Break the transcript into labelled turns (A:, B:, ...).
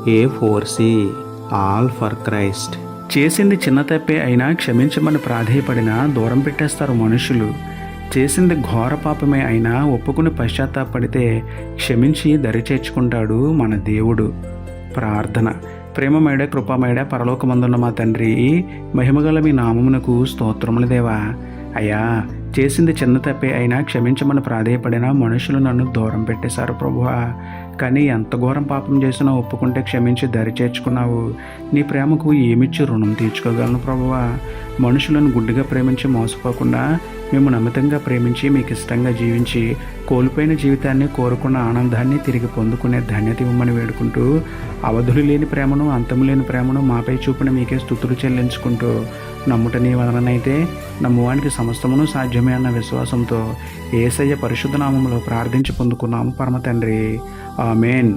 A: A4C all for Christ. చేసింది చిన్న తప్పే అయినా క్షమించమని ప్రాధేయపడినా దూరం పెట్టేస్తారు మనుషులు. చేసింది ఘోర పాపమే అయినా ఒప్పుకుని పశ్చాత్తాపడితే క్షమించి దరి చేర్చుకుంటాడు మన దేవుడు. ప్రార్థన. ప్రేమమేడ కృపామేడ పరలోకమందున్న మా తండ్రి, మహిమగల మీ నామమునకు స్తోత్రములు దేవా. అయ్యా, చేసింది చిన్న తప్పే అయినా క్షమించమని ప్రాధేయపడినా మనుషులు నన్ను దూరం పెట్టేశారు ప్రభువా. కానీ ఎంత ఘోరం పాపం చేసినా ఒప్పుకుంటే క్షమించి దరి చేర్చుకున్నావు. నీ ప్రేమకు ఏమిచ్చి రుణం తీర్చుకోగలను ప్రభువా. మనుషులను గుడ్డిగా ప్రేమించి మోసపోకుండా మేము నమ్మితంగా ప్రేమించి మీకు ఇష్టంగా జీవించి కోల్పోయిన జీవితాన్ని, కోరుకున్న ఆనందాన్ని తిరిగి పొందుకునే ధన్యత ఇవ్వమని వేడుకుంటూ, అవధులు లేని ప్రేమను, అంతము లేని ప్రేమను మాపై చూపిన మీకే స్తుతులు చెల్లించుకుంటూ, నమ్ముట నీ వలనైతే నమ్మువానికి సమస్తమును సాధ్యమే అన్న విశ్వాసంతో యేసయ్య పరిశుద్ధ నామములో ప్రార్థించి పొందుకున్నాము పరమ తండ్రి. ఆమేన్.